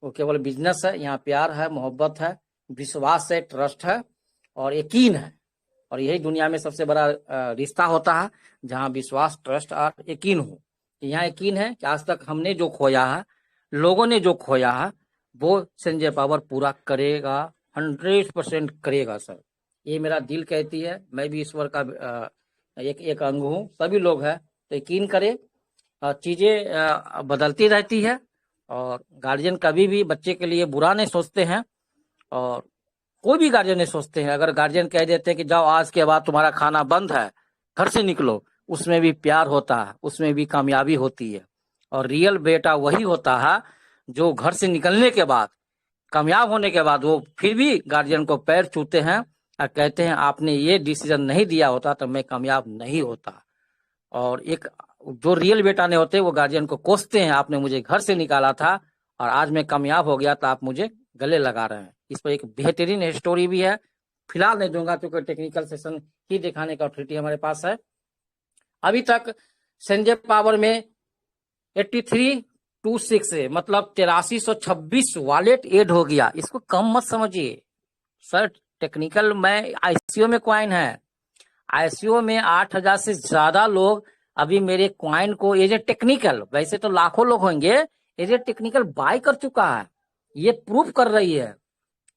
वो केवल बिजनेस है। यहाँ प्यार है, मोहब्बत है, विश्वास है, ट्रस्ट है और यकीन है। और यही दुनिया में सबसे बड़ा रिश्ता होता है, जहाँ विश्वास, ट्रस्ट और यकीन हो। यहाँ यकीन है कि आज तक हमने जो खोया है, लोगों ने जो खोया है, वो संजय पावर पूरा करेगा, 100% करेगा सर। ये मेरा दिल कहती है। मैं भी ईश्वर का एक अंग हूँ, सभी लोग हैं। तो यकीन करें, चीजें बदलती रहती है और गार्जियन कभी भी बच्चे के लिए बुरा नहीं सोचते हैं। और कोई भी गार्जियन नहीं सोचते हैं। अगर गार्जियन कह देते हैं कि जाओ आज के बाद तुम्हारा खाना बंद है, घर से निकलो, उसमें भी प्यार होता है, उसमें भी कामयाबी होती है। और रियल बेटा वही होता है जो घर से निकलने के बाद, कामयाब होने के बाद, वो फिर भी गार्जियन को पैर छूते हैं और कहते हैं आपने ये डिसीजन नहीं दिया होता तो मैं कामयाब नहीं होता। और एक जो रियल बेटा नहीं होते, वो गार्जियन को कोसते हैं, आपने मुझे घर से निकाला था और आज मैं कामयाब हो गया तो आप मुझे गले लगा रहे हैं। इस पर एक बेहतरीन स्टोरी भी है, फिलहाल नहीं दूंगा क्योंकि टेक्निकल सेशन ही दिखाने का ऑथोरिटी हमारे पास है। अभी तक संजय पावर में 8326 है, मतलब 8326 वॉलेट एड हो गया। इसको कम मत समझिए सर। टेक्निकल में आईसीओ में क्वाइन है, आईसीओ में 8000 से ज्यादा लोग अभी मेरे क्वाइन को एज ए टेक्निकल, वैसे तो लाखों लोग होंगे, एज ए टेक्निकल बाय कर चुका है। ये प्रूफ कर रही है।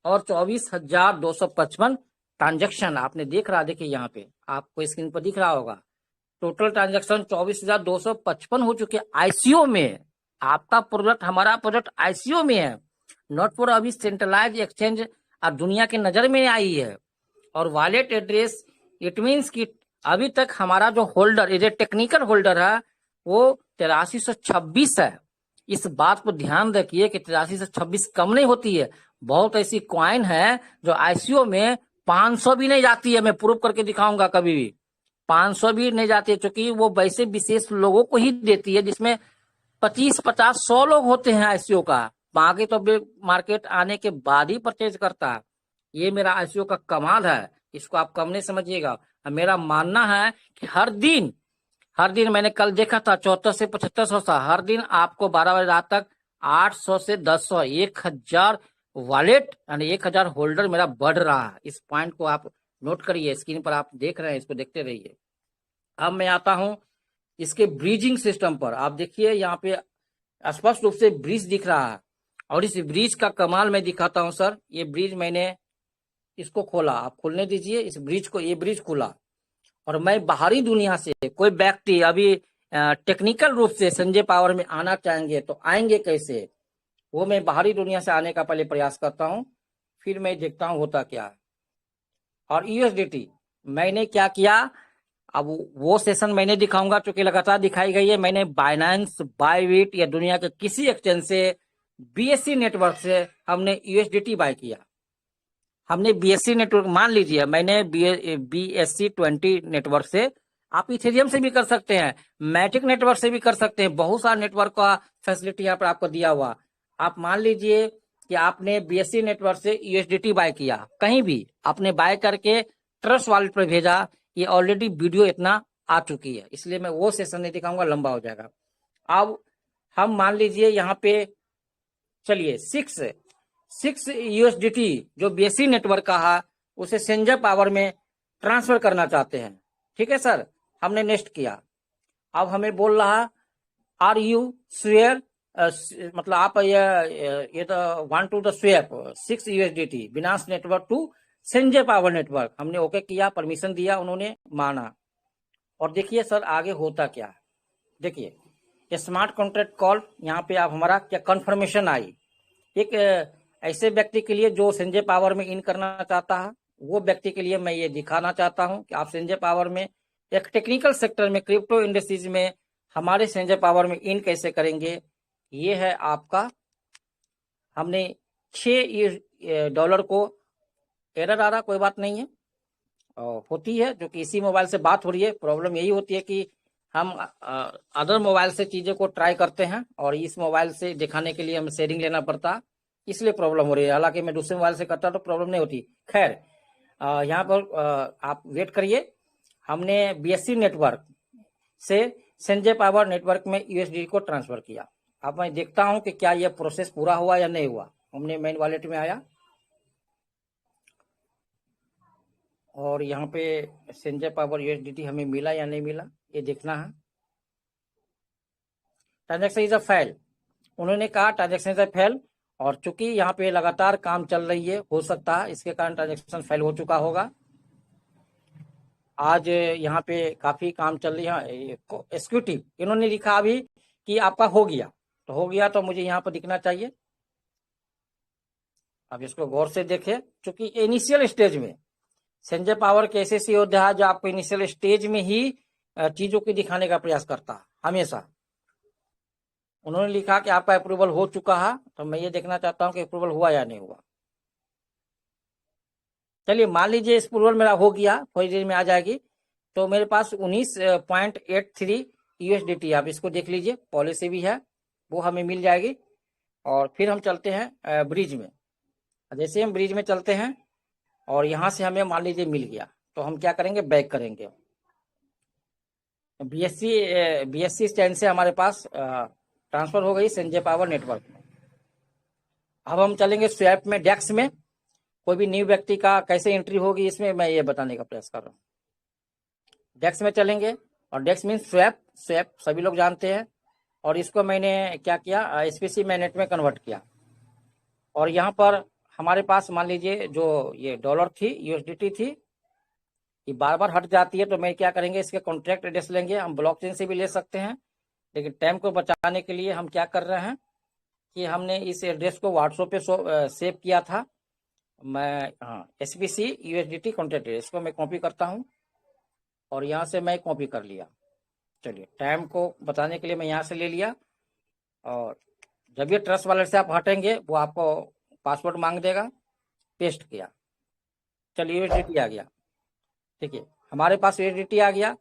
और 24,255 ट्रांजेक्शन आपने देख रहा, देखिए यहाँ पे आपको स्क्रीन पर दिख रहा होगा। टोटल ट्रांजेक्शन 24,255 हो चुके आईसीओ में। आपका प्रोडक्ट, हमारा प्रोडक्ट आईसीओ में है, नॉट फॉर अभी सेंट्रलाइज एक्सचेंज और दुनिया की नजर में आई है। और वॉलेट एड्रेस, इट मीन्स कि अभी तक हमारा जो होल्डर, ये टेक्निकल होल्डर है, वो 8326 है। इस बात को ध्यान रखिए कि 8326 कम नहीं होती है। बहुत ऐसी क्वाइन है जो आईसीओ में 500 भी नहीं जाती है। मैं प्रूव करके दिखाऊंगा, कभी भी 500 भी नहीं जाती है, क्योंकि वो वैसे विशेष लोगों को ही देती है जिसमें 25, 50, 100 लोग होते हैं आईसीओ का। बाकी तो मार्केट आने के बाद ही परचेज करता है। ये मेरा आईसीओ का कमाल है, इसको आप कम नहीं समझिएगा। मेरा मानना है कि हर दिन मैंने कल देखा था 74 से 7500 था। हर दिन आपको 12 बजे रात तक 800 से 1000, 1000 वॉलेट यानी 1000 होल्डर मेरा बढ़ रहा है। इस पॉइंट को आप नोट करिए, स्क्रीन पर आप देख रहे हैं, इसको देखते रहिए। अब मैं आता हूं इसके ब्रिजिंग सिस्टम पर। आप देखिए यहाँ पे स्पष्ट रूप से ब्रिज दिख रहा है। और इस ब्रिज का कमाल मैं दिखाता हूं सर। ये ब्रिज मैंने इसको खोला, आप खोलने दीजिए इस ब्रिज को। ये ब्रिज खोला और मैं बाहरी दुनिया से, कोई व्यक्ति अभी टेक्निकल रूप से संजय पावर में आना चाहेंगे तो आएंगे कैसे, वो मैं बाहरी दुनिया से आने का पहले प्रयास करता हूं, फिर मैं देखता हूं होता क्या है। और यूएसडीटी मैंने क्या किया, अब वो सेशन मैंने दिखाऊंगा, क्योंकि लगातार दिखाई गई है। मैंने बाइनेंस, बाइबिट या दुनिया के किसी एक्सचेंज से, बीएससी नेटवर्क से हमने यूएसडीटी बाय किया। हमने बीएससी नेटवर्क, मान लीजिए मैंने बीएससी 20 नेटवर्क से, आप इथेरियम से भी कर सकते हैं, मैटिक नेटवर्क से भी कर सकते हैं। बहुत सारा नेटवर्क का फैसिलिटी यहाँ पर आपको दिया हुआ। आप मान लीजिए कि आपने बीएससी नेटवर्क से यूएसडीटी बाय किया, कहीं भी आपने बाय करके ट्रस्ट वॉलेट पर भेजा। ये ऑलरेडी वीडियो इतना आ चुकी है, इसलिए मैं वो सेशन नहीं दिखाऊंगा, लंबा हो जाएगा। अब हम मान लीजिए यहाँ पे, चलिए 6 यूएसडीटी जो बीएससी नेटवर्क का है, उसे संजय पावर में ट्रांसफर करना चाहते हैं। ठीक है सर, हमने नेक्स्ट किया। अब हमें बोल रहा, आर यू स्वेयर, मतलब आप ये तो want to the swap 6 USDT Binance network to Sanjay power network. हमने ओके किया, परमिशन दिया, उन्होंने माना। और देखिए सर आगे होता क्या है। देखिए स्मार्ट कॉन्ट्रैक्ट कॉल, यहाँ पे आप हमारा क्या कंफर्मेशन आई। एक ऐसे व्यक्ति के लिए जो संजय पावर में इन करना चाहता है, वो व्यक्ति के लिए मैं ये दिखाना चाहता हूं कि आप संजय पावर में एक टेक्निकल सेक्टर में, क्रिप्टो इंडस्ट्रीज में हमारे संजय पावर में इन कैसे करेंगे। ये है आपका, हमने $6 को एरर आ रहा, कोई बात नहीं है, होती है, जो कि इसी मोबाइल से बात हो रही है। प्रॉब्लम यही होती है कि हम अदर मोबाइल से चीजें को ट्राई करते हैं और इस मोबाइल से दिखाने के लिए हमें शेयरिंग लेना पड़ता, इसलिए प्रॉब्लम हो रही है। हालांकि मैं दूसरे मोबाइल से करता तो प्रॉब्लम नहीं होती। खैर यहाँ पर आप वेट करिए। हमने बीएससी नेटवर्क से संजय पावर नेटवर्क में यूएसडी को ट्रांसफर किया। अब मैं देखता हूं कि क्या यह प्रोसेस पूरा हुआ या नहीं हुआ। हमने मेन वॉलेट में आया और यहाँ पे संजय पावर यूएसडीटी हमें मिला या नहीं मिला ये देखना है। ट्रांजेक्शन इज अ फेल, उन्होंने कहा ट्रांजेक्शन इज अ फेल, और चूंकि यहाँ पे लगातार काम चल रही है, हो सकता है इसके कारण ट्रांजेक्शन फेल हो चुका होगा। आज यहाँ पे काफी काम चल रही है। एग्जीक्यूटिव इन्होंने लिखा अभी कि आपका हो गया, तो हो गया तो मुझे यहाँ पर दिखना चाहिए। अब इसको गौर से देखें, चूंकि इनिशियल स्टेज में संजय पावर के ऐसे योद्धा जो आपको इनिशियल स्टेज में ही चीजों को दिखाने का प्रयास करता है हमेशा। उन्होंने लिखा कि आपका अप्रूवल हो चुका है, तो मैं ये देखना चाहता हूं कि अप्रूवल हुआ या नहीं हुआ। चलिए मान लीजिए इस अप्रूवल मेरा हो गया, थोड़ी देर में आ जाएगी। तो मेरे पास 19.83 यूएसडीटी, आप इसको देख लीजिए, पॉलिसी भी है वो हमें मिल जाएगी। और फिर हम चलते हैं ब्रिज में। जैसे हम ब्रिज में चलते हैं और यहाँ से हमें मान लीजिए मिल गया, तो हम क्या करेंगे, बैक करेंगे। बीएससी स्टैंड से हमारे पास ट्रांसफर हो गई संजय पावर नेटवर्क में। अब हम चलेंगे स्वैप में, डेक्स में। कोई भी न्यू व्यक्ति का कैसे एंट्री होगी इसमें मैं ये बताने का प्रयास कर रहा हूँ। डेक्स में चलेंगे, और डेक्स मीन स्वैप, स्वैप सभी लोग जानते हैं। और इसको मैंने क्या किया, एसपीसी मैनेट में कन्वर्ट किया। और यहाँ पर हमारे पास मान लीजिए जो ये डॉलर थी, यूएसडीटी थी, ये बार बार हट जाती है, तो मैं क्या करेंगे, इसके कॉन्ट्रैक्ट एड्रेस लेंगे। हम ब्लॉकचेन से भी ले सकते हैं, लेकिन टाइम को बचाने के लिए हम क्या कर रहे हैं कि हमने इस एड्रेस को व्हाट्सएप पे सेव किया था। मैं एसपीसी यूएसडीटी कॉन्ट्रैक्ट एड्रेस को मैं कॉपी करता हूँ, और यहाँ से मैं कॉपी कर लिया। चलिए टाइम को बताने के लिए मैं यहाँ से ले लिया। और जब ये ट्रस्ट वॉलेट से आप हटेंगे, वो आपको पासवर्ड मांग देगा, पेस्ट किया। चलिए यूएसडीटी आ गया, ठीक है, हमारे पास यूएसडीटी आ गया।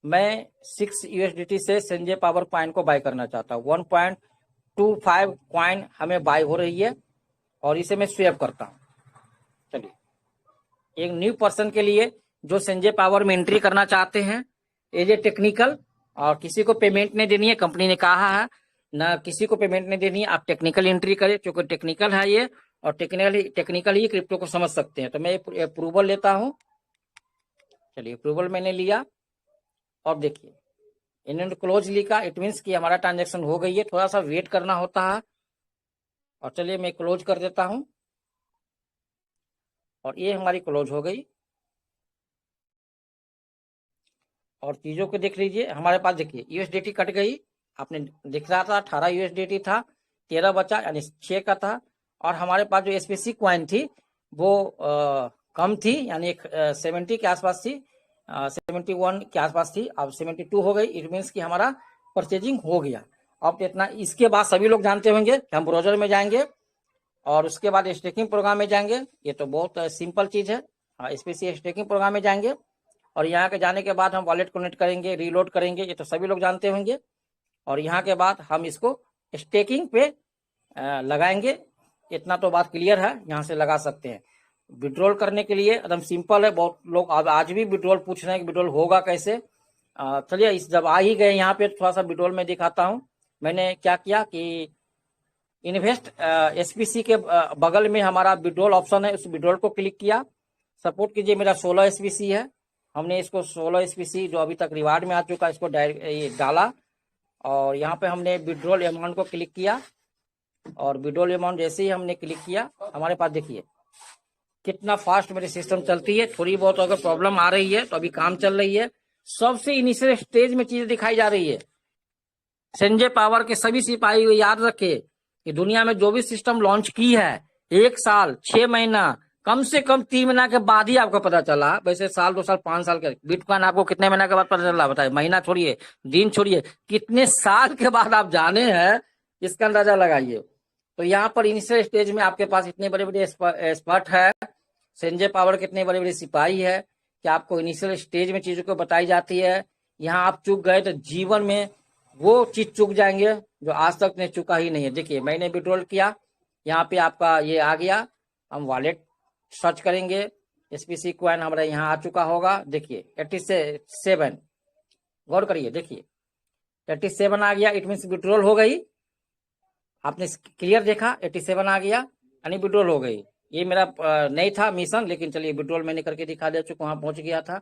मैं 6 यूएसडीटी से संजय पावर कॉइन को बाय करना चाहता हूँ। 1.25 कॉइन हमें बाय हो रही है, और इसे मैं स्वैप करता हूँ। चलिए एक न्यू पर्सन के लिए जो संजय पावर में एंट्री करना चाहते हैं, एज ए टेक्निकल, और किसी को पेमेंट नहीं देनी है, कंपनी ने कहा है ना किसी को पेमेंट नहीं देनी है, आप टेक्निकल एंट्री करें, क्योंकि टेक्निकल है ये, और टेक्निकल ही क्रिप्टो को समझ सकते हैं। तो मैं अप्रूवल लेता हूँ। चलिए अप्रूवल मैंने लिया, और देखिए इन्होंने क्लोज लिखा, इट मीन्स कि हमारा ट्रांजेक्शन हो गई है। थोड़ा सा वेट करना होता है, और चलिए मैं क्लोज कर देता हूं, और ये हमारी क्लोज हो गई। और चीजों को देख लीजिए, हमारे पास देखिए यूएसडीटी कट गई, आपने दिख रहा था 18 यूएसडीटी था, 13 बचा, यानी 6 का था। और हमारे पास जो एसपीसी क्वाइन थी वो कम थी, यानी 70 के आसपास थी, 71 के आसपास थी, अब 72 हो गई। इट मीन्स कि हमारा परचेजिंग हो गया। अब इतना, इसके बाद सभी लोग जानते होंगे कि हम ब्राउजर में जाएंगे और उसके बाद स्टेकिंग प्रोग्राम में जाएंगे। ये तो बहुत सिंपल चीज है। एसपीसी स्टेकिंग प्रोग्राम में जाएंगे, और यहाँ के जाने के बाद हम वॉलेट कनेक्ट करेंगे, रीलोड करेंगे, ये तो सभी लोग जानते होंगे। और यहाँ के बाद हम इसको स्टेकिंग पे लगाएंगे। इतना तो बात क्लियर है, यहाँ से लगा सकते हैं। विड्रॉल करने के लिए एकदम सिंपल है। बहुत लोग आज भी विड्रॉल पूछ रहे हैं कि विड्रॉल होगा कैसे। चलिए इस जब आ ही गए यहाँ पे, थोड़ा सा विड्रॉल में दिखाता हूँ। मैंने क्या किया कि इन्वेस्ट एसपीसी के बगल में हमारा विड्रॉल ऑप्शन है, उस विड्रॉल को क्लिक किया। सपोर्ट कीजिए मेरा 16 एसपीसी है, हमने इसको 16 एसपीसी जो अभी तक रिवार्ड में आ चुका है, इसको डायरेक्ट डाला। और यहाँ पे हमने विड्रॉल अमाउंट को क्लिक किया, और विड्रॉल अमाउंट जैसे ही हमने क्लिक किया, हमारे पास देखिए कितना फास्ट मेरी सिस्टम चलती है। थोड़ी बहुत अगर प्रॉब्लम आ रही है तो अभी काम चल रही है। सबसे इनिशियल स्टेज में चीजें दिखाई जा रही है। संजय पावर के सभी सिपाही को याद रखे कि दुनिया में जो भी सिस्टम लॉन्च की है, 1 साल 6 महीना, कम से कम 3 महीना के बाद ही आपको पता चला। वैसे साल 2 साल 5 साल के बिटकॉइन आपको कितने महीना के बाद पता चला, बताइए। महीना छोड़िए, दिन छोड़िए, कितने साल के बाद आप जाने हैं, इसका अंदाजा लगाइए। तो यहाँ पर इनिशियल स्टेज में आपके पास इतने बड़े बड़े एक्सपर्ट है, संजय पावर के इतने बड़े बड़े सिपाही है कि आपको इनिशियल स्टेज में चीजों को बताई जाती है। यहाँ आप चूक गए तो जीवन में वो चीज चूक जाएंगे जो आज तक ने चुका ही नहीं है। देखिए मैंने विड्रॉल किया, यहाँ पे आपका ये आ गया। हम वॉलेट सर्च करेंगे, एसपीसी कॉइन हमारा यहाँ आ चुका होगा। देखिए 87, गौर करिए, देखिए 87 आ गया। इट मीन्स विड्रॉल हो गई। आपने क्लियर देखा 87 आ गया, यानी विड्रॉल हो गई। ये मेरा नहीं था मिशन, लेकिन चलिए विड्रॉल मैंने करके दिखा दे चुका, वहां पहुंच गया था।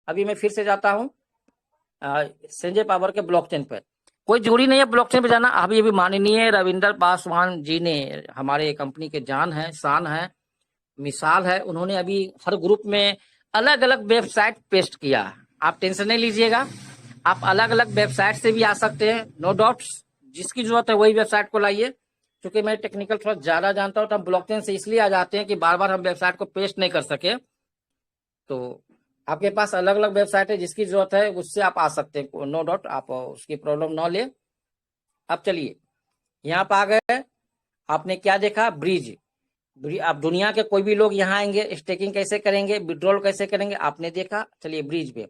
अभी मैं फिर से जाता हूँ संजय पावर के ब्लॉकचेन पर। कोई जरूरी नहीं है ब्लॉकचेन पे जाना। अभी माननीय रविंदर पासवान जी ने, हमारे कंपनी के जान है, शान है, मिसाल है, उन्होंने अभी हर ग्रुप में अलग अलग वेबसाइट पेस्ट किया। आप टेंशन नहीं लीजिएगा, आप अलग अलग वेबसाइट से भी आ सकते हैं, नो डाउट्स। जिसकी जरूरत है वही वेबसाइट को लाइए। क्योंकि मैं टेक्निकल थोड़ा ज्यादा जानता हूँ, तो हम ब्लॉकचेन से इसलिए आ जाते हैं कि बार बार हम वेबसाइट को पेस्ट नहीं कर सके। तो आपके पास अलग अलग वेबसाइट है, जिसकी जरूरत है उससे आप आ सकते हैं, नो डाउट, आप उसकी प्रॉब्लम ना ले। अब चलिए यहाँ पे आ गए। आपने क्या देखा? ब्रिज। आप दुनिया के कोई भी लोग यहाँ आएंगे, स्टेकिंग कैसे करेंगे, विड्रॉल कैसे करेंगे, आपने देखा। चलिए ब्रिज पे,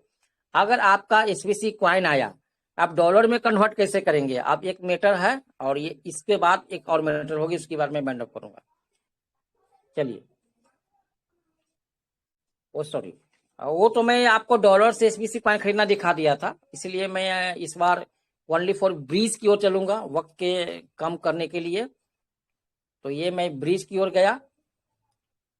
अगर आपका एसवीसी क्वाइन आया, आप डॉलर में कन्वर्ट कैसे करेंगे? आप एक मैटर है, और ये इसके बाद एक और मैटर होगी, उसके बाद मैं बैंड अप करूंगा। चलिए, ओ सॉरी, वो तो मैं आपको डॉलर से एसबीसी क्वाइन खरीदना दिखा दिया था, इसलिए मैं इस बार ओनली फॉर ब्रिज की ओर चलूंगा, वक्त के कम करने के लिए। तो ये मैं ब्रिज की ओर गया।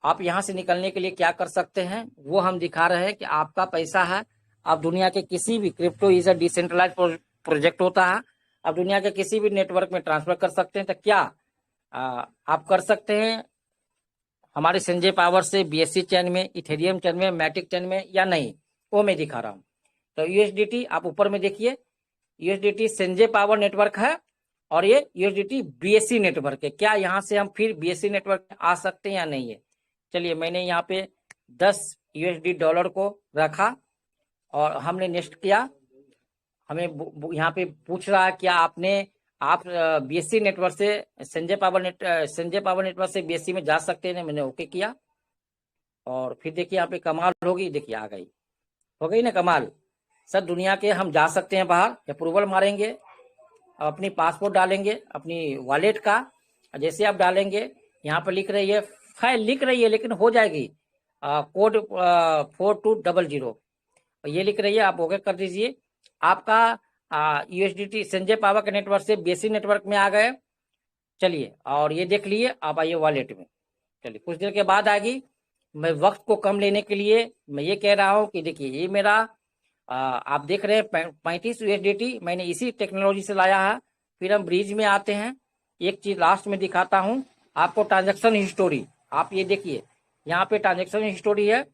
आप यहां से निकलने के लिए क्या कर सकते हैं वो हम दिखा रहे हैं कि आपका पैसा है, आप दुनिया के किसी भी, crypto is a decentralise project होता है, आप दुनिया के किसी भी नेटवर्क में ट्रांसफर कर सकते हैं। तो क्या आप कर सकते हैं हमारे संजय पावर से बीएससी चैन में, इथेरियम चैन में, मैटिक चैन में, या नहीं, वो मैं दिखा रहा हूं। तो यूएसडीटी आप ऊपर में देखिए, यूएसडीटी संजय पावर नेटवर्क है, और ये यूएसडीटी बीएससी नेटवर्क है। क्या यहाँ से हम फिर बीएससी नेटवर्क में आ सकते हैं या नहीं है? चलिए, मैंने यहाँ पे 10 यूएसडी डॉलर को रखा और हमने नेक्स्ट किया। हमें यहाँ पे पूछ रहा है क्या आप बीएससी नेटवर्क से संजय पावर नेटवर्क से बीएससी में जा सकते हैं? मैंने ओके किया, और फिर देखिए यहाँ पे कमाल होगी, देखिए आ गई, हो गई ना कमाल। सर दुनिया के हम जा सकते हैं बाहर, अप्रूवल मारेंगे, अपनी पासपोर्ट डालेंगे, अपनी वॉलेट का, जैसे आप डालेंगे यहाँ पर लिख रही है, फाइल लिख रही है लेकिन हो जाएगी, कोड 4200 ये लिख रही है, आप ओके कर दीजिए। आपका यूएसडीटी संजय पावर के नेटवर्क से बीएससी नेटवर्क में आ गए। चलिए, और ये देख लिए, आप आइए वॉलेट में। चलिए, कुछ देर के बाद आएगी। मैं वक्त को कम लेने के लिए मैं ये कह रहा हूँ कि देखिए, ये मेरा आप देख रहे हैं 35 यूएसडीटी मैंने इसी टेक्नोलॉजी से लाया है। फिर हम ब्रिज में आते हैं। एक चीज लास्ट में दिखाता हूँ आपको, ट्रांजैक्शन हिस्टोरी। आप ये देखिए, यहाँ पे ट्रांजैक्शन हिस्टोरी है,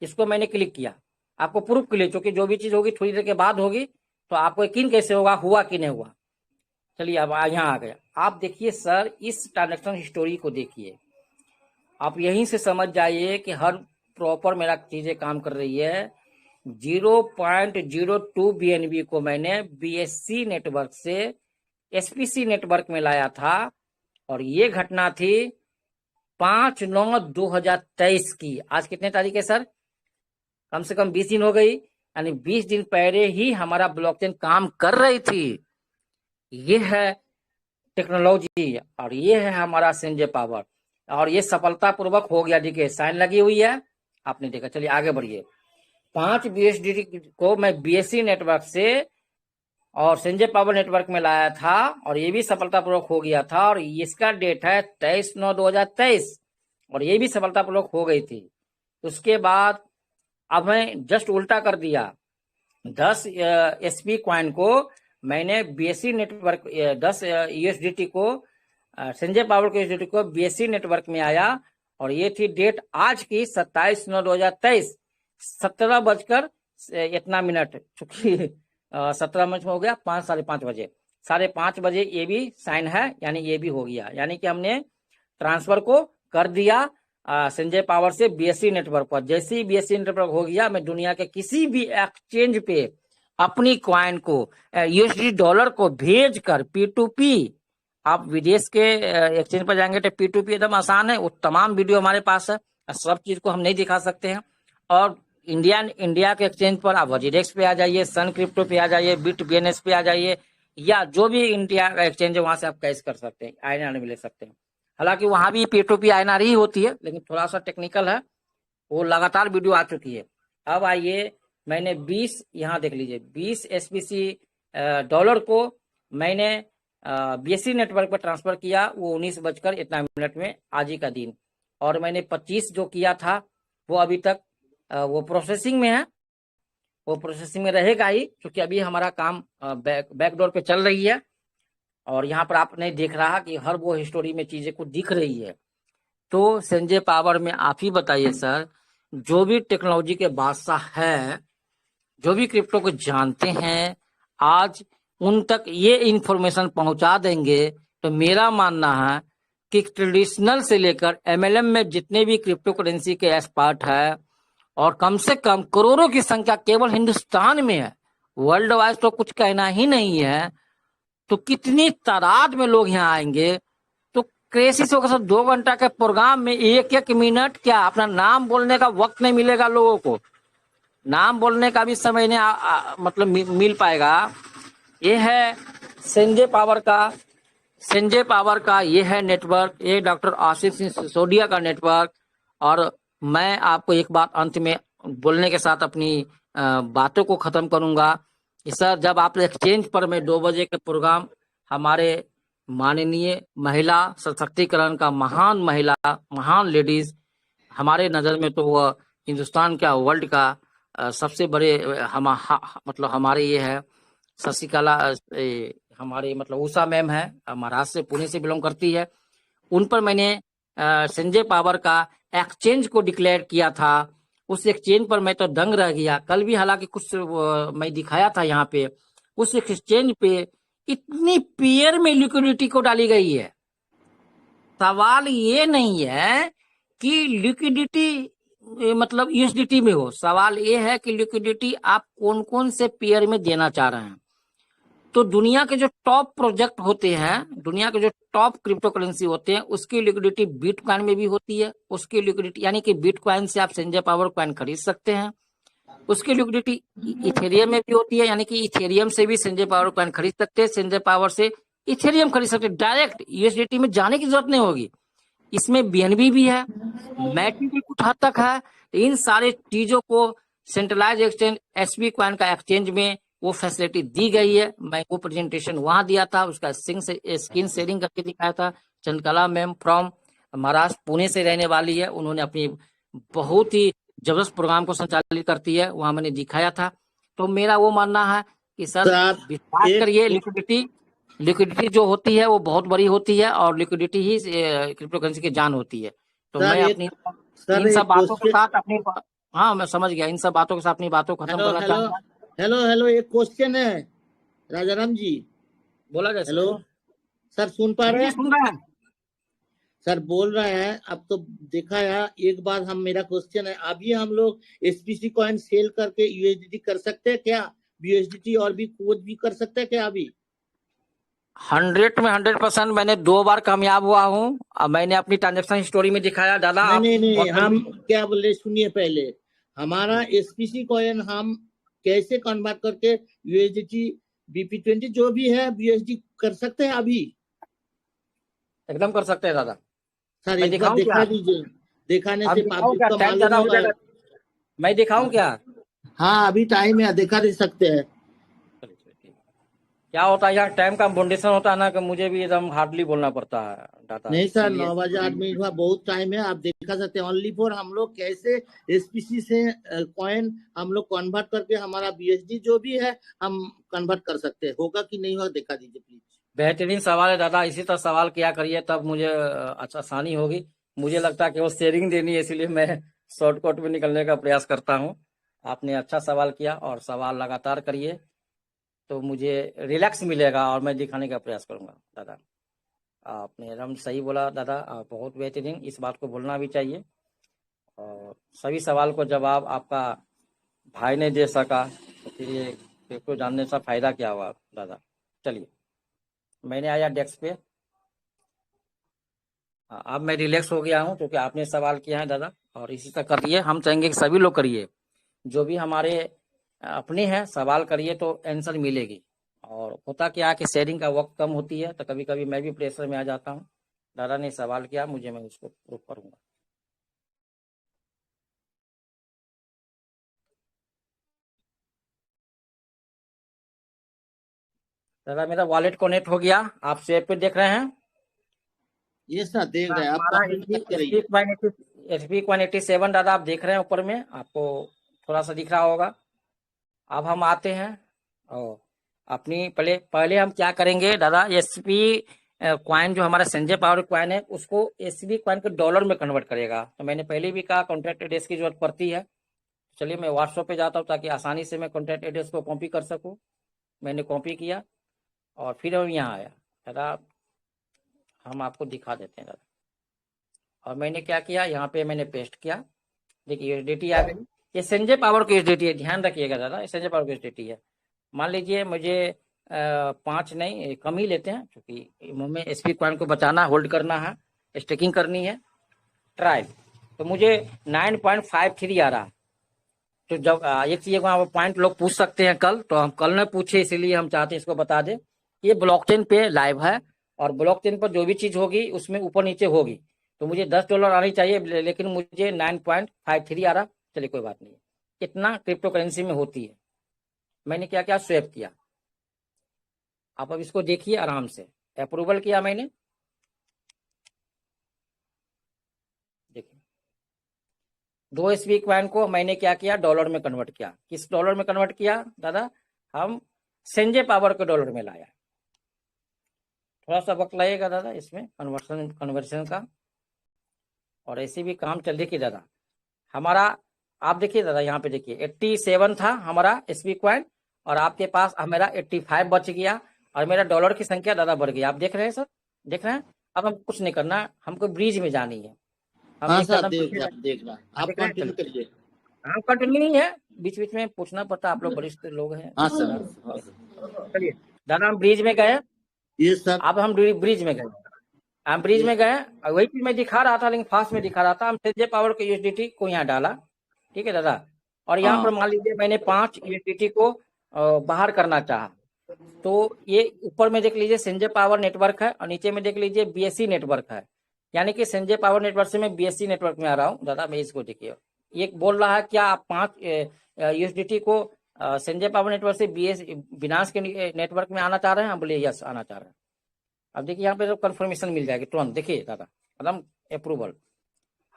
इसको मैंने क्लिक किया आपको प्रूफ के लिए, क्योंकि जो भी चीज होगी थोड़ी देर के बाद होगी, तो आपको यकीन कैसे होगा हुआ कि नहीं हुआ। चलिए, अब यहाँ आ गया। आप देखिए सर, इस ट्रांजैक्शन हिस्टोरी को देखिए, आप यहीं से समझ जाइए कि हर प्रॉपर मेरा चीजें काम कर रही है। 0.02 बीएनबी को मैंने बीएससी नेटवर्क से एसपीसी नेटवर्क में लाया था, और ये घटना थी 5/9/2023 की। आज कितने तारीख है सर? कम से कम 20 दिन हो गई, यानी 20 दिन पहले ही हमारा ब्लॉकचेन काम कर रही थी। ये है टेक्नोलॉजी, और ये है हमारा संजय पावर, और ये सफलतापूर्वक हो गया। देखिए साइन लगी हुई है, आपने देखा। चलिए आगे बढ़िए। 5 बीएसडी को मैं बीएससी नेटवर्क से और संजय पावर नेटवर्क में लाया था, और ये भी सफलतापूर्वक हो गया था, और इसका डेट है 23/9/2023, और ये भी सफलतापूर्वक हो गई थी। उसके बाद अब मैं जस्ट उल्टा कर दिया, 10 एसपी क्वाइन को मैंने बीएससी नेटवर्क, 10 यूएसडीटी को संजय पावर के यूएसडीटी को बीएससी नेटवर्क में आया, और ये थी डेट आज की 27/9/2023, 17:00 चूंकि 17 मिनट हो गया, 5:30 बजे, 5:30 ये भी साइन है, यानी ये भी हो गया, यानी कि हमने ट्रांसफर को कर दिया संजय पावर से बीएससी नेटवर्क पर। जैसे ही बीएससी नेटवर्क हो गया, मैं दुनिया के किसी भी एक्सचेंज पे अपनी क्वाइन को, यूएसडी डॉलर को भेज कर P2P, आप विदेश के एक्सचेंज पर जाएंगे तो P2P एकदम आसान है, वो तमाम वीडियो हमारे पास है, सब चीज को हम नहीं दिखा सकते हैं। और इंडिया के एक्सचेंज पर आप वजीरेक्स पे आ जाइए, सन क्रिप्टो पे आ जाइए, बिट बीएनएस पे आ जाइए, या जो भी इंडिया का एक्सचेंज है वहां से आप कैश कर सकते हैं, आईएनआर भी ले सकते हैं। हालांकि वहां भी P2P आईएनआर ही होती है, लेकिन थोड़ा सा टेक्निकल है, वो लगातार वीडियो आ चुकी है। अब आइए, मैंने 20 यहाँ देख लीजिए, 20 एसबीसी डॉलर को मैंने बीएससी नेटवर्क पर ट्रांसफर किया, वो 19 बजकर इतना मिनट में आज ही का दिन। और मैंने 25 जो किया था वो अभी तक वो प्रोसेसिंग में है, वो प्रोसेसिंग में रहेगा ही, क्योंकि अभी हमारा काम बैकडोर पे चल रही है। और यहाँ पर आपने देख रहा कि हर वो हिस्टोरी में चीजें कुछ दिख रही है। तो संजय पावर में आप ही बताइए सर, जो भी टेक्नोलॉजी के बादशाह है, जो भी क्रिप्टो को जानते हैं, आज उन तक ये इंफॉर्मेशन पहुंचा देंगे, तो मेरा मानना है कि ट्रेडिशनल से लेकर एमएलएम में जितने भी क्रिप्टो करेंसी के एक्सपर्ट है, और कम से कम करोड़ों की संख्या केवल हिंदुस्तान में है, वर्ल्ड वाइज तो कुछ कहना ही नहीं है, तो कितनी तादाद में लोग यहाँ आएंगे। तो क्रेसिस होगा सर, 2 घंटा के प्रोग्राम में 1-1 मिनट क्या अपना नाम बोलने का वक्त नहीं मिलेगा लोगों को, नाम बोलने का भी समय नहीं मतलब मिल पाएगा। ये है संजय पावर का, संजय पावर का ये है नेटवर्क, ये डॉक्टर आशीष सिंह सिसोदिया का नेटवर्क। और मैं आपको एक बात अंत में बोलने के साथ अपनी बातों को खत्म करूंगा कि सर, जब आप एक्सचेंज पर में 2 बजे का प्रोग्राम, हमारे माननीय महिला सशक्तिकरण का महान महिला, महान लेडीज, हमारे नजर में तो वह हिंदुस्तान का, वर्ल्ड का सबसे बड़े मतलब हमारे ये है शशिकला, हमारे मतलब उषा मैम है, महाराष्ट्र से, पुणे से बिलोंग करती है। उन पर मैंने संजय पावर का एक्सचेंज को डिक्लेयर किया था। उस एक्सचेंज पर मैं तो दंग रह गया। कल भी हालांकि कुछ मैं दिखाया था यहाँ पे, उस एक्सचेंज पे इतनी पेयर में लिक्विडिटी को डाली गई है। सवाल ये नहीं है कि लिक्विडिटी मतलब यूएसडीटी में हो, सवाल ये है कि लिक्विडिटी आप कौन कौन से पेयर में देना चाह रहे हैं। तो दुनिया के जो टॉप प्रोजेक्ट होते हैं, दुनिया के जो टॉप क्रिप्टो करेंसी होते हैं, उसकी लिक्विडिटी बिटकॉइन में भी होती है। उसकी लिक्विडिटी यानी कि बिटकॉइन से आप संजय पावर कॉइन खरीद सकते हैं। उसकी लिक्विडिटी इथेरियम में भी होती है, यानी कि इथेरियम से भी संजय पावर कॉइन खरीद सकते हैं, संजय पावर से इथेरियम खरीद सकते हैं। डायरेक्ट यूएसडीटी में जाने की जरूरत नहीं होगी। इसमें बीएनबी भी है, मैटी भी कुछ हद तक है। तो इन सारे चीजों को सेंट्रलाइज एक्सचेंज एसबी कॉइन का एक्सचेंज में वो फैसिलिटी दी गई है। मैं वो प्रेजेंटेशन वहां दिया था, उसका स्क्रीन शेयरिंग करके दिखाया था। चंद्रकला मैम फ्रॉम महाराष्ट्र, पुणे से रहने वाली है, उन्होंने अपनी बहुत ही जबरदस्त प्रोग्राम को संचालित करती है, वहां मैंने दिखाया था। तो मेरा वो मानना है कि सर, सर विश्वास एक करिए, लिक्विडिटी जो होती है वो बहुत बड़ी होती है, और लिक्विडिटी ही क्रिप्टो करेंसी की जान होती है। तो सर मैं एक अपनी सर इन सब एक बातों के क्वेश्चन। साथ अपनी, हाँ मैं समझ गया, इन सब बातों के साथ अपनी बातों को खत्म हेलो करना हेलो चाहूंगा। हेलो हेलो, एक क्वेश्चन है राजाराम जी। बोला जाए सर। हेलो सर, सुन पा जी रहे जी, हैं? सुन रहे हैं। सर बोल रहे हैं, अब तो देखा है। एक बार हम, मेरा क्वेश्चन है, अभी हम लोग एसपीसी कॉइन सेल करके यूएसडीटी कर सकते हैं क्या? यूएसडीटी और भी कुछ भी कर सकते हैं क्या अभी? 100 में 100% मैंने 2 बार कामयाब हुआ हूँ। अब मैंने अपनी ट्रांजेक्शन हिस्टोरी में दिखाया। दादा नहीं आप नहीं नहीं, बहुत हम क्या बोल रहे, सुनिए पहले। हमारा एसपीसी कॉइन हम कैसे कन्वर्ट करके यूएसडीटी, बीपी20 जो भी है, यूएसडी कर सकते हैं अभी? एकदम कर सकते हैं दादा। सर मैं एक बार दिखाऊं क्या? दिखा दीजिए, दिखाने अब से दिखाऊं पब्लिक क्या? को टाइम मालूम ज्यादा हो होगा। जाएगा, मैं दिखाऊं क्या? हाँ अभी टाइम है, दिखा दे सकते हैं। चलिए चलिए, ठीक है। क्या होता है यार, टाइम का बाउंडेशन होता है ना, कि मुझे भी एकदम हार्डली बोलना पड़ता है दादा, नहीं सर, इसीलिए। 9 बजे 8 मिनट हुआ, बहुत टाइम है, आप दिखा सकते हैं। ओनली फॉर हम लोग कैसे एसपीसी से कॉइन हम लोग कन्वर्ट करके हमारा बीएसडी जो भी है हम कन्वर्ट कर सकते हैं। होगा कि नहीं होगा, दिखा दीजिए प्लीज। बेहतरीन सवाल है दादा, इसी तरह सवाल किया करिए, तब मुझे अच्छा आसानी होगी। मुझे लगता है कि वो शेयरिंग देनी है, इसीलिए मैं शॉर्टकट में निकलने का प्रयास करता हूँ। आपने अच्छा सवाल किया, और सवाल लगातार करिए, तो मुझे रिलैक्स मिलेगा, और मैं दिखाने का प्रयास करूंगा दादा। आपने एकदम सही बोला दादा, बहुत बेहतरीन, इस बात को बोलना भी चाहिए। और सभी सवाल को जवाब आपका भाई ने दे सका, तो फिर ये क्रिप्टो जानने से फायदा क्या हुआ दादा। चलिए, मैंने आया डेस्क पे। हाँ, अब मैं रिलैक्स हो गया हूँ, क्योंकि आपने सवाल किया है दादा, और इसी तरह करिए। हम चाहेंगे कि सभी लोग करिए, जो भी हमारे अपने हैं, सवाल करिए तो आंसर मिलेगी। और होता क्या है कि शेयरिंग का वक्त कम होती है, तो कभी कभी मैं भी प्रेशर में आ जाता हूँ। दादा ने सवाल किया मुझे, मैं उसको प्रूफ करूंगा। दादा मेरा वॉलेट कनेक्ट हो गया, आप स्वेप पे देख रहे हैं। ये सर देख रहे हैं, आप हमारा कंटिन्यू करते रहिए। एसपी 187 दादा आप देख रहे हैं ऊपर में, आपको थोड़ा सा दिख रहा होगा। अब हम आते हैं और अपनी पहले पहले हम क्या करेंगे दादा, एसपी क्वाइन जो हमारा संजय पावर क्वाइन है उसको एसपी क्वाइन को डॉलर में कन्वर्ट करेगा। तो मैंने पहले भी कहा कॉन्टैक्ट एड्रेस की जरूरत पड़ती है। चलिए मैं व्हाट्सएप पे जाता हूँ ताकि आसानी से मैं कॉन्टैक्ट एड्रेस को कॉपी कर सकूँ। मैंने कॉपी किया और फिर हम यहाँ आया दादा, हम आपको दिखा देते हैं दादा। और मैंने क्या किया, यहाँ पे मैंने पेस्ट किया, देखिए यूएसडीटी आ गई। ये संजय पावर की यूएसडीटी है, ध्यान रखिएगा दादा, ये संजय पावर की यूएसडीटी है। मान लीजिए मुझे 5 नहीं कम ही लेते हैं, क्योंकि हमें एसपी क्वाइन को बचाना, होल्ड करना है, स्टेकिंग करनी है, ट्रायल। तो मुझे 9.53 आ रहा। तो जब एक चीज वहाँ पॉइंट लोग पूछ सकते हैं कल, तो हम कल न पूछे, इसीलिए हम चाहते हैं इसको बता दें। ये ब्लॉकचेन पे लाइव है और ब्लॉकचेन पर जो भी चीज होगी उसमें ऊपर नीचे होगी। तो मुझे $10 आनी चाहिए, लेकिन मुझे 9.53 आ रहा। चलिए कोई बात नहीं, इतना क्रिप्टो करेंसी में होती है। मैंने क्या किया, स्वेप किया। आप अब इसको देखिए आराम से, अप्रूवल किया मैंने, देखिए 2 एसपी क्वाइन को मैंने क्या किया, डॉलर में कन्वर्ट किया। किस डॉलर में कन्वर्ट किया दादा, हम संजय पावर के डॉलर में लाया। थोड़ा सा वक्त लगेगा दादा इसमें कन्वर्शन का, और ऐसे भी काम चल देखिए दादा। हमारा आप देखिए दादा, यहाँ पे देखिए 87 था हमारा एसपी क्वाइन, और आपके पास मेरा 85 बच गया, और मेरा डॉलर की संख्या दादा बढ़ गई। आप देख रहे हैं सर, देख रहे हैं। अब हम कुछ नहीं करना, हमको ब्रिज में जानी है। हम हाँ एक सर कदम देख पीछे रहा, देख रहा, आप देख रहे हैं, कंटिन्यू चलिए। करिए। हाँ कंटिन्यू नहीं है, बीच बीच में पूछना पड़ता, आप लोग वरिष्ठ लोग हैं हाँ सर, दादा। हाँ सर। चलिए दादा, हम ब्रिज में गए। ये सर, अब हम ब्रिज में गए, हम ब्रिज में गए, वही चीज मैं दिखा रहा था, लेकिन फास्ट में दिखा रहा था। हम संजय पावर के यूएसडीटी को यहाँ डाला, ठीक है दादा। और यहाँ पर हाँ मान लीजिए मैंने 5 यूएसडीटी को बाहर करना चाहा, तो ये ऊपर में देख लीजिए संजय पावर नेटवर्क है, और नीचे में देख लीजिए बीएससी नेटवर्क है। यानी कि संजय पावर नेटवर्क से मैं बीएससी नेटवर्क में आ रहा हूँ दादा। मैं इसको देखिए, ये बोल रहा है क्या आप 5 यूएसडीटी को संजय पावर नेटवर्क से बिनास के नेटवर्क में आना चाह रहे हैं? हम बोले यस, आना चाह रहे हैं। अब देखिए यहाँ पे तो कंफर्मेशन मिल जाएगी तुरंत, देखिए दादा, एकदम अप्रूवल।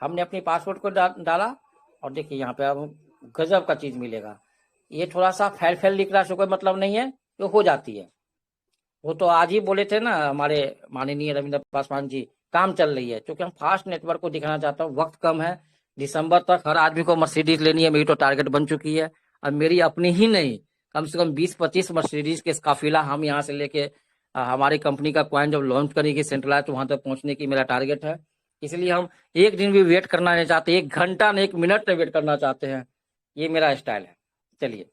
हमने अपनी पासवर्ड को डाला, और देखिए यहाँ पे अब गजब का चीज मिलेगा। ये थोड़ा सा फैल दिख रहा है, कोई मतलब नहीं है, तो हो जाती है। वो तो आज ही बोले थे ना हमारे माननीय रविंद्र पासवान जी, काम चल रही है। क्योंकि हम फास्ट नेटवर्क को दिखाना चाहता हूँ, वक्त कम है, दिसंबर तक हर आदमी को मर्सिडीज लेनी है। मेरी तो टारगेट बन चुकी है, और मेरी अपनी ही नहीं, कम से कम 20-25 मर्सिडीज के काफिला हम यहाँ से लेके हमारी कंपनी का क्वाइन जब लॉन्च करेगी सेंट्रलाइज, तो वहां तक पहुंचने की मेरा टारगेट है। इसलिए हम एक दिन भी वेट करना नहीं चाहते, 1 घंटा नहीं 1 मिनट नहीं वेट करना चाहते हैं। ये मेरा स्टाइल है। चलिए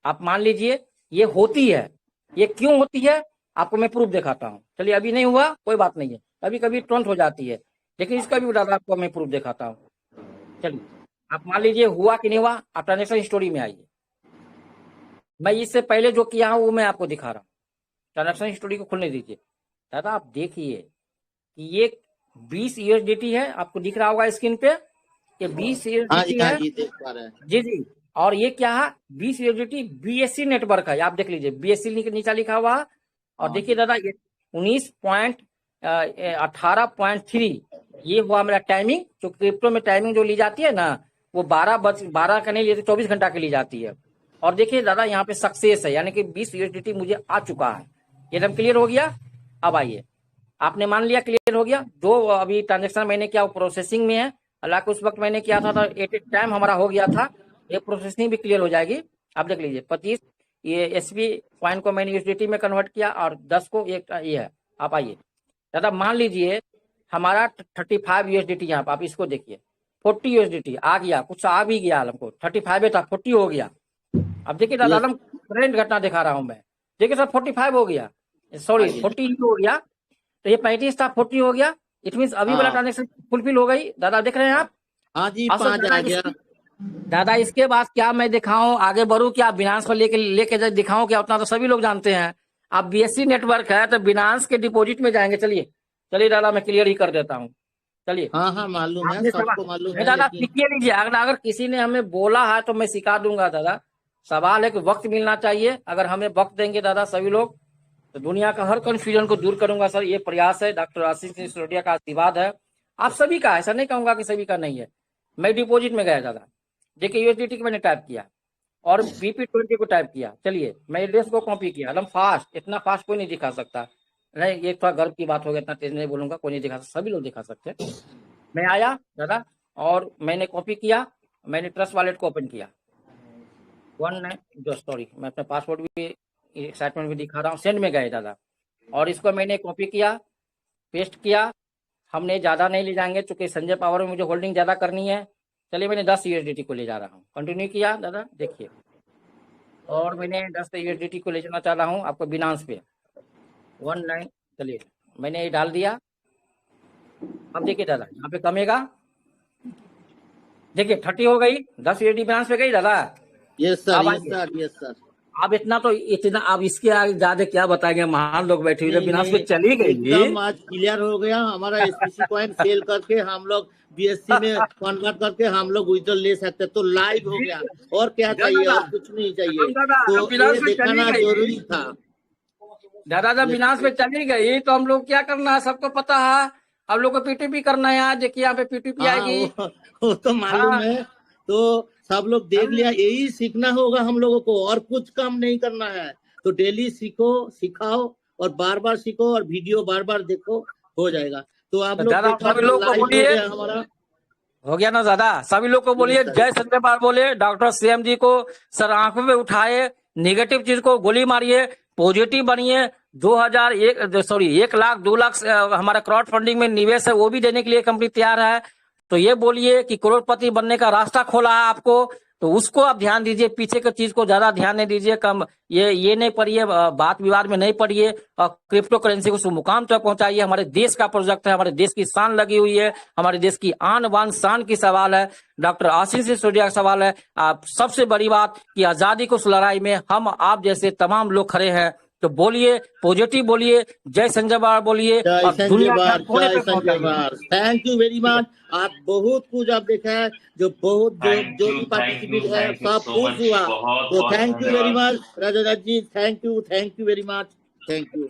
आप मान लीजिए ये होती है, ये क्यों होती है आपको मैं प्रूफ दिखाता हूँ। चलिए अभी नहीं हुआ कोई बात नहीं है, कभी कभी तुरंत हो जाती है, लेकिन इसका भी दादा आपको मैं प्रूफ दिखाता हूँ। चलिए आप मान लीजिए हुआ कि नहीं हुआ, आप ट्रांजेक्शन स्टोरी में आइए। मैं इससे पहले जो किया हूँ वो मैं आपको दिखा रहा हूँ। ट्रांजेक्शन स्टोरी को खुलने दीजिए दादा। आप देखिए कि ये 20 यूएसडीटी है, आपको दिख रहा होगा स्क्रीन पे, ये 20 हाँ यूएसडीटी है। ये देख पा रहे हैं। जी जी, और ये क्या है, 20 यूएसडीटी बीएससी नेटवर्क है। आप देख लीजिए बीएससी नीचे लिखा हुआ है। और देखिए दादा ये 19.18.3 ये हुआ मेरा टाइमिंग। जो क्रिप्टो में टाइमिंग जो ली जाती है ना, वो 12 का नहीं लेते, 24 घंटा की ली जाती है। और देखिए दादा यहाँ पे सक्सेस है, यानी कि 20 यूएसडीटी मुझे आ चुका है। एकदम क्लियर हो गया। अब आइए, आपने मान लिया क्लियर हो गया। जो अभी ट्रांजेक्शन मैंने किया वो प्रोसेसिंग में है, हालांकि उस वक्त मैंने किया था तो एट ए टाइम हमारा हो गया था। ये प्रोसेसिंग भी क्लियर हो जाएगी। आप देख लीजिए 25 ये एसपी क्वाइन को मैंने यूएसडीटी में कन्वर्ट किया, और 10 को एक ये है। आप आइए दादा, मान लीजिए हमारा 35 यूएसडीटी यहाँ पर, आप इसको देखिए 40 यूएसडीटी आ गया, कुछ आ भी गया हमको। 35 था 40 हो गया। अब देखिए दादा ये एकदम करंट घटना दिखा रहा हूं मैं। देखिए सर 45 हो गया, सॉरी 40 हो गया। तो ये 35 था 40 हो गया। इट मीन अभी वाला हाँ ट्रांजेक्शन फुलफिल हो गई दादा, देख रहे हैं आप। हाँ जी, असल 5 आ गया। दादा इसके बाद क्या मैं दिखाऊं, आगे बढ़ू क्या, बिनांस को लेके दिखाऊं क्या, उतना तो सभी लोग जानते हैं। अब बीएससी नेटवर्क है तो बिनांस के डिपॉजिट में जाएंगे। चलिए चलिए दादा मैं क्लियर ही कर देता हूँ। चलिए हाँ हाँ मालूम है, आपने सबको सवाल मालूम नहीं है, दादा लेकिन सीखिए लीजिए। अगर किसी ने हमें बोला है तो मैं सिखा दूंगा दादा। सवाल है कि वक्त मिलना चाहिए। अगर हमें वक्त देंगे दादा सभी लोग, तो दुनिया का हर कंफ्यूजन को दूर करूंगा सर, ये प्रयास है, डॉक्टर आशीष सिसोदिया का आशीर्वाद है, आप सभी का, ऐसा नहीं कहूंगा कि सभी का नहीं है। मैं डिपॉजिट में गया दादा, देखिए यूएसडीटी को मैंने टाइप किया और BP20 को टाइप किया, चलिए मैं एड्रेस को कॉपी किया, एकदम फास्ट, इतना फास्ट कोई नहीं दिखा सकता, नहीं ये थोड़ा गर्व की बात हो गया, इतना तेज नहीं बोलूंगा, कोई नहीं दिखा सकता, सभी लोग दिखा सकते हैं। मैं आया दादा और मैंने कॉपी किया, मैंने ट्रस्ट वॉलेट को ओपन किया, मैं अपना पासवर्ड भी एक्साइटमेंट भी दिखा रहा हूँ, सेंड में गए दादा, और इसको मैंने कॉपी किया, पेस्ट किया, हमने ज़्यादा नहीं ले जाएंगे चूंकि संजय पावर में मुझे होल्डिंग ज़्यादा करनी है, चलिए मैंने 10 USDT को ले जा रहा हूँ, कंटिन्यू किया दादा, देखिए, और मैंने 10 USDT को ले जाना चाह रहा हूँ आपको बिनांस पे 19, चलिए मैंने ये डाल दिया, अब देखिए दादा यहाँ पे कमेगा, देखिए 30 हो गई, 10 USDT बिनांस पे गई दादा। यस सर, अब यस आइए, सर, यस सर। अब इतना अब इसके आगे ज्यादा क्या बताएंगे, महान लोग बैठे हुए, जब बिनांस पे चली गई एकदम आज क्लियर हो गया हमारा। SPC कॉइन सेल करके हम लोग BSC में कन्वर्ट करके हम लोग विड्रॉल ले सकते हैं, तो लाइव हो गया, और क्या चाहिए, और कुछ नहीं चाहिए, तो ये दिखाना जरूरी था दादा। जब बिनांस पे चली गई तो हम लोग क्या करना है, सबको पता है, हम लोग को PTP करना है, आज देखिए यहाँ पे PTP आएगी, वो तो मालूम है, तो सब लोग देख लिया, यही सीखना होगा हम लोगों को, और कुछ काम नहीं करना है, तो डेली सीखो, सिखाओ, और बार बार सीखो, और वीडियो बार बार देखो, हो जाएगा। तो आप लोग सभी लोग को बोलिए, हमारा हो गया ना दादा, सभी लोग को बोलिए जय संजय पावर, बोले डॉक्टर CM जी को सर आंखों में उठाए, निगेटिव चीज को गोली मारिए, पॉजिटिव बनिए। 1 लाख 2 लाख हमारा क्राउड फंडिंग में निवेश है, वो भी देने के लिए कंपनी तैयार है, तो ये बोलिए कि करोड़पति बनने का रास्ता खोला है आपको, तो उसको आप ध्यान दीजिए, पीछे की चीज को ज्यादा ध्यान नहीं दीजिए, कम ये नहीं पढ़िए, बात विवाद में नहीं पढ़िए, और क्रिप्टो करेंसी को उस मुकाम तक पहुंचाइए। हमारे देश का प्रोजेक्ट है, हमारे देश की शान लगी हुई है, हमारे देश की आन बान शान की सवाल है, डॉक्टर आशीष सिसोदिया का सवाल है। आप सबसे बड़ी बात कि आजादी को उस लड़ाई में हम आप जैसे तमाम लोग खड़े हैं, तो बोलिए, पॉजिटिव बोलिए, जय संजय पावर बोलिए, और दुनिया के कोने पे पहुंचाइए। Thank you very much. आप बहुत कुछ आप देखा है, जो बहुत जो भी पार्टिसिपेट है सब कुछ हुआ, तो thank you very much Raja ji, thank you very much, thank you.